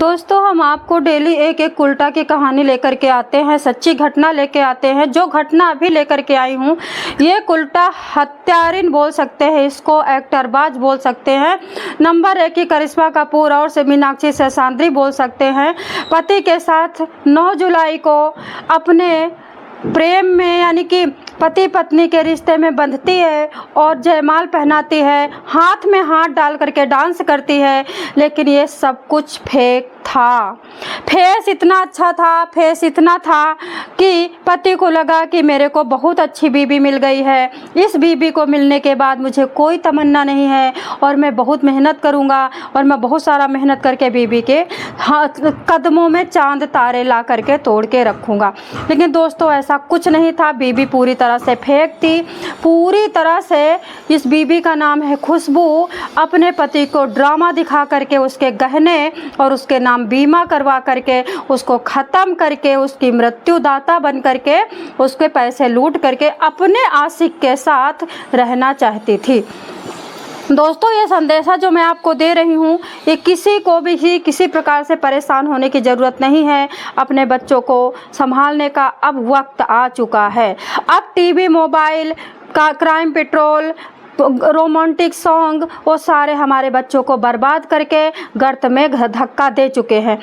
दोस्तों, हम आपको डेली एक एक उल्टा की कहानी लेकर के आते हैं, सच्ची घटना लेके आते हैं। जो घटना अभी लेकर के आई हूँ, ये उल्टा हत्यारिन बोल सकते हैं, इसको एक्टरबाज बोल सकते हैं। नंबर 1 की करिश्मा कपूर और से मीनाक्षी शेषाद्री बोल सकते हैं। पति के साथ 9 जुलाई को अपने प्रेम में यानी कि पति पत्नी के रिश्ते में बंधती है और जयमाल पहनाती है, हाथ में हाथ डाल करके डांस करती है। लेकिन ये सब कुछ फेक था। फेस इतना अच्छा था, फेस इतना था कि पति को लगा कि मेरे को बहुत अच्छी बीवी मिल गई है, इस बीवी को मिलने के बाद मुझे कोई तमन्ना नहीं है और मैं बहुत मेहनत करूँगा और मैं बहुत सारा मेहनत करके बीवी के हाथ कदमों में चांद तारे ला करके तोड़ के रखूँगा। लेकिन दोस्तों, ऐसा कुछ नहीं था। बीवी पूरी तरह से फेक थी। पूरी तरह से इस बीवी का नाम है खुशबू, अपने पति को ड्रामा दिखा करके उसके गहने और उसके नाम बीमा करवा करके उसको ख़त्म करके उसकी मृत्युदाता बन करके उसके पैसे लूट करके अपने आशिक के साथ रहना चाहती थी। दोस्तों, ये संदेशा जो मैं आपको दे रही हूँ, ये किसी को भी किसी प्रकार से परेशान होने की ज़रूरत नहीं है। अपने बच्चों को संभालने का अब वक्त आ चुका है। अब टीवी, मोबाइल का क्राइम पेट्रोल, रोमांटिक सॉन्ग, वो सारे हमारे बच्चों को बर्बाद करके गर्त में धक्का दे चुके हैं।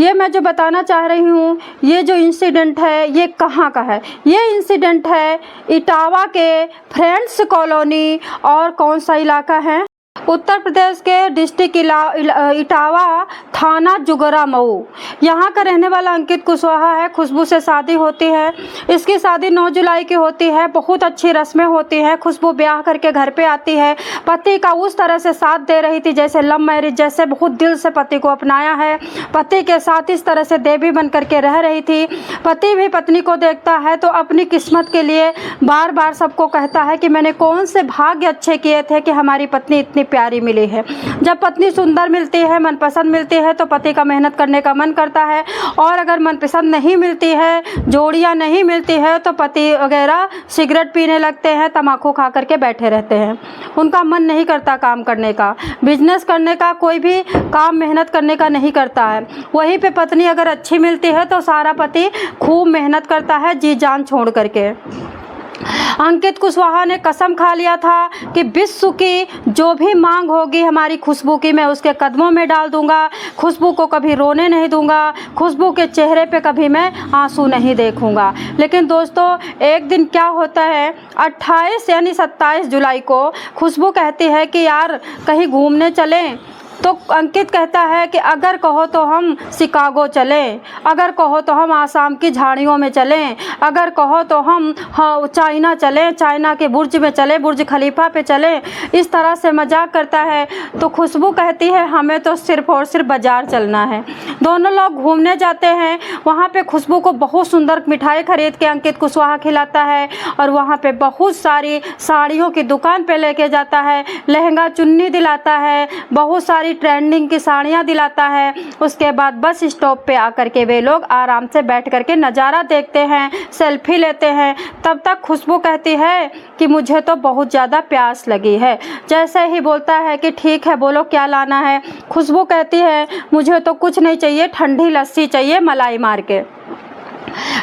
ये मैं जो बताना चाह रही हूँ, ये जो इंसिडेंट है, ये कहाँ का है? ये इंसिडेंट है इटावा के फ्रेंड्स कॉलोनी, और कौन सा इलाका है? उत्तर प्रदेश के डिस्ट्रिक्ट इटावा, थाना जुगरा मऊ। यहाँ का रहने वाला अंकित कुशवाहा है। खुशबू से शादी होती है। इसकी शादी 9 जुलाई की होती है। बहुत अच्छी रस्में होती हैं। खुशबू ब्याह करके घर पे आती है। पति का उस तरह से साथ दे रही थी जैसे लव मैरिज, जैसे बहुत दिल से पति को अपनाया है। पति के साथ इस तरह से देवी बन करके रह रही थी। पति भी पत्नी को देखता है तो अपनी किस्मत के लिए बार बार सबको कहता है कि मैंने कौन से भाग्य अच्छे किए थे कि हमारी पत्नी इतनी प्यारी मिली है। जब पत्नी सुंदर मिलती है, मनपसंद मिलती है, तो पति का मेहनत करने का मन करता है। और अगर मनपसंद नहीं मिलती है, जोड़ियां नहीं मिलती है, तो पति वगैरह सिगरेट पीने लगते हैं, तम्बाकू खा करके बैठे रहते हैं। उनका मन नहीं करता काम करने का, बिजनेस करने का, कोई भी काम मेहनत करने का नहीं करता है। वहीं पे पत्नी अगर अच्छी मिलती है तो सारा पति खूब मेहनत करता है, जी जान छोड़ करके। अंकित कुशवाहा ने कसम खा लिया था कि विश्व की जो भी मांग होगी हमारी खुशबू की, मैं उसके कदमों में डाल दूंगा। खुशबू को कभी रोने नहीं दूंगा, खुशबू के चेहरे पे कभी मैं आंसू नहीं देखूंगा। लेकिन दोस्तों, एक दिन क्या होता है, 28 यानी 27 जुलाई को खुशबू कहती है कि यार कहीं घूमने चलें। तो अंकित कहता है कि अगर कहो तो हम शिकागो चलें, अगर कहो तो हम आसाम की झाड़ियों में चलें, अगर कहो तो हम चाइना चलें, चाइना के बुर्ज में चलें, बुर्ज खलीफा पे चलें। इस तरह से मजाक करता है। तो खुशबू कहती है हमें तो सिर्फ और सिर्फ बाज़ार चलना है। दोनों लोग घूमने जाते हैं। वहाँ पे खुशबू को बहुत सुंदर मिठाई खरीद के अंकित कुशवाहा खिलाता है और वहाँ पे बहुत सारी साड़ियों की दुकान पे लेके जाता है, लहंगा चुन्नी दिलाता है, बहुत सारी ट्रेंडिंग की साड़ियाँ दिलाता है। उसके बाद बस स्टॉप पे आकर के वे लोग आराम से बैठ करके नज़ारा देखते हैं, सेल्फी लेते हैं। तब तक खुशबू कहती है कि मुझे तो बहुत ज़्यादा प्यास लगी है। जैसे ही बोलता है कि ठीक है बोलो क्या लाना है, खुशबू कहती है मुझे तो कुछ नहीं चाहिए, ठंडी लस्सी चाहिए मलाई मार के।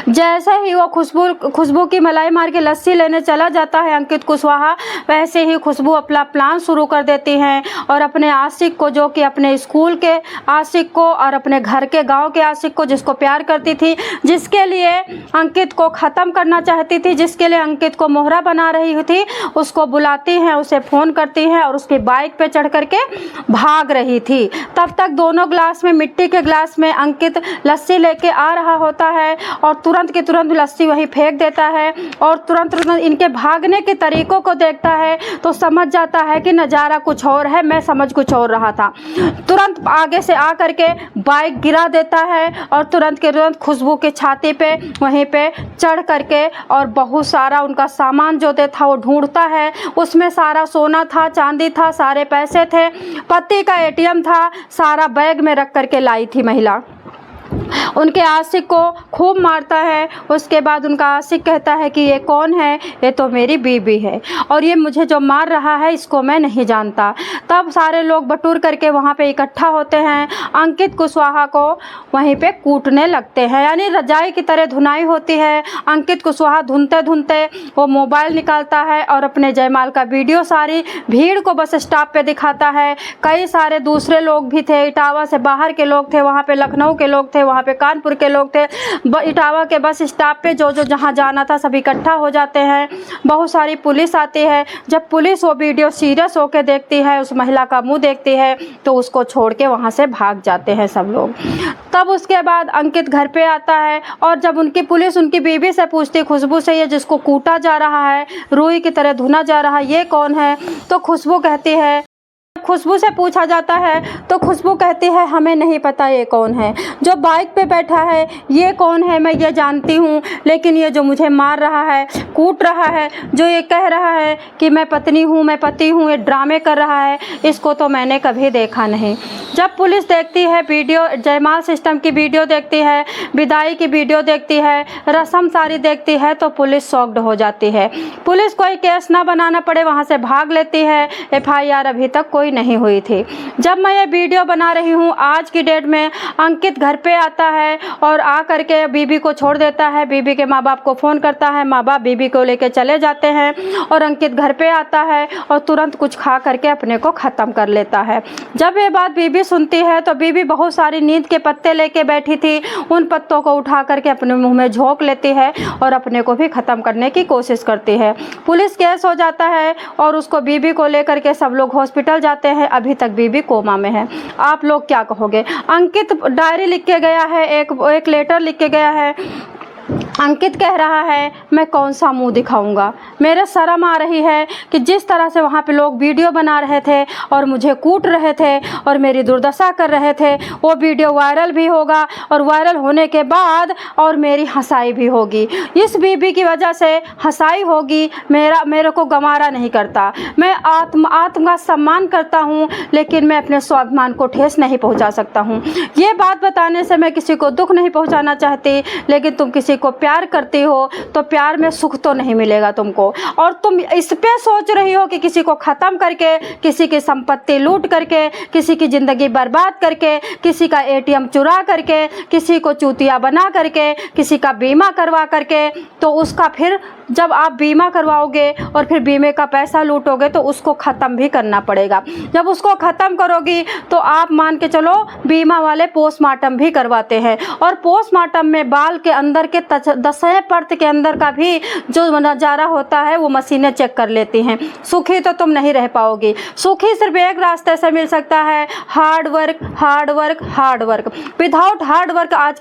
जैसे ही वो खुशबू की मलाई मार के लस्सी लेने चला जाता है अंकित कुशवाहा, वैसे ही खुशबू अपना प्लान शुरू कर देती हैं और अपने आशिक को, जो कि अपने स्कूल के आशिक को और अपने घर के गांव के आशिक को, जिसको प्यार करती थी, जिसके लिए अंकित को ख़त्म करना चाहती थी, जिसके लिए अंकित को मोहरा बना रही थी, उसको बुलाती हैं, उसे फ़ोन करती हैं और उसकी बाइक पे चढ़ करके भाग रही थी। तब तक दोनों ग्लास में, मिट्टी के ग्लास में अंकित लस्सी लेके आ रहा होता है और तुरंत के तुरंत लस्सी वहीं फेंक देता है और तुरंत इनके भागने के तरीकों को देखता है तो समझ जाता है कि नज़ारा कुछ और है, मैं समझ कुछ और रहा था। तुरंत आगे से आ करके बाइक गिरा देता है और तुरंत के तुरंत खुशबू के छाती पे वहीं पे चढ़ करके और बहुत सारा उनका सामान जो था वो ढूंढता है। उसमें सारा सोना था, चांदी था, सारे पैसे थे, पति का ATM था, सारा बैग में रख करके लाई थी महिला। उनके आशिक को खूब मारता है। उसके बाद उनका आशिक कहता है कि ये कौन है, ये तो मेरी बीबी है और ये मुझे जो मार रहा है इसको मैं नहीं जानता। तब सारे लोग बटूर करके वहाँ पे इकट्ठा होते हैं, अंकित कुशवाहा को वहीं पे कूटने लगते हैं, यानी रजाई की तरह धुनाई होती है। अंकित कुशवाहा धुनते धुनते वो मोबाइल निकालता है और अपने जयमाल का वीडियो सारी भीड़ को बस स्टॉप पे दिखाता है। कई सारे दूसरे लोग भी थे, इटावा से बाहर के लोग थे, वहाँ पे लखनऊ के लोग थे, वहाँ पे कानपुर के लोग थे। इटावा के बस स्टॉप पे जो जहाँ जाना था सब इकट्ठा हो जाते हैं। बहुत सारी पुलिस आती है। जब पुलिस वो वीडियो सीरियस होकर देखती है, उस महिला का मुंह देखती है, तो उसको छोड़ के वहाँ से भाग जाते हैं सब लोग। तब उसके बाद अंकित घर पे आता है और जब उनकी पुलिस उनकी बीवी से पूछती, खुशबू से, ये जिसको कूटा जा रहा है, रुई की तरह धुना जा रहा है, ये कौन है? तो खुशबू कहती है, खुशबू से पूछा जाता है तो खुशबू कहती है हमें नहीं पता ये कौन है। जो बाइक पे बैठा है ये कौन है मैं ये जानती हूँ, लेकिन ये जो मुझे मार रहा है, कूट रहा है, जो ये कह रहा है कि मैं पत्नी हूँ, मैं पति हूँ, ये ड्रामे कर रहा है, इसको तो मैंने कभी देखा नहीं। जब पुलिस देखती है वीडियो, जयमाल सिस्टम की वीडियो देखती है, विदाई की वीडियो देखती है, रस्म सारी देखती है, तो पुलिस शॉक्ड हो जाती है। पुलिस कोई केस ना बनाना पड़े वहाँ से भाग लेती है। FIR अभी तक कोई नहीं हुई थी। जब मैं ये वीडियो बना रही हूँ आज की डेट में, अंकित घर पे आता है और आ करके बीबी को छोड़ देता है, बीबी के माँ बाप को फ़ोन करता है, माँ बाप बीबी को लेके चले जाते हैं और अंकित घर पे आता है और तुरंत कुछ खा करके अपने को ख़त्म कर लेता है। जब ये बात बीबी सुनती है तो बीबी बहुत सारी नींद के पत्ते लेके बैठी थी, उन पत्तों को उठा करके अपने मुँह में झोंक लेती है और अपने को भी ख़त्म करने की कोशिश करती है। पुलिस केस हो जाता है और उसको बीबी को लेकर के सब लोग हॉस्पिटल जाते हैं। अभी तक बीबी कोमा में है। आप लोग क्या कहोगे? अंकित डायरी लिख के गया है, एक लेटर लिख के गया है। अंकित कह रहा है मैं कौन सा मुंह दिखाऊंगा, मेरे शर्म आ रही है कि जिस तरह से वहाँ पे लोग वीडियो बना रहे थे और मुझे कूट रहे थे और मेरी दुर्दशा कर रहे थे, वो वीडियो वायरल भी होगा और वायरल होने के बाद और मेरी हंसाई भी होगी। इस बीबी की वजह से हंसाई होगी, मेरे को गंवारा नहीं करता। मैं आत्म का सम्मान करता हूँ, लेकिन मैं अपने स्वाभिमान को ठेस नहीं पहुँचा सकता हूँ। ये बात बताने से मैं किसी को दुख नहीं पहुँचाना चाहती, लेकिन तुम किसी को प्यार करती हो तो प्यार में सुख तो नहीं मिलेगा तुमको, और तुम इस पे सोच रही हो कि किसी को ख़त्म करके, किसी की संपत्ति लूट करके, किसी की ज़िंदगी बर्बाद करके, किसी का ATM चुरा करके, किसी को चूतिया बना करके, किसी का बीमा करवा करके, तो उसका फिर जब आप बीमा करवाओगे और फिर बीमे का पैसा लूटोगे तो उसको ख़त्म भी करना पड़ेगा। जब उसको ख़त्म करोगी तो आप मान के चलो बीमा वाले पोस्टमार्टम भी करवाते हैं, और पोस्टमार्टम में बाल के अंदर के 10वें परत के अंदर का भी जो नज़ारा होता है वो मशीनें चेक कर लेती हैं। सुखी तो तुम नहीं रह पाओगी। सुखी सिर्फ एक रास्ते से मिल सकता है, hard work, hard work, hard work. Without hard work आज की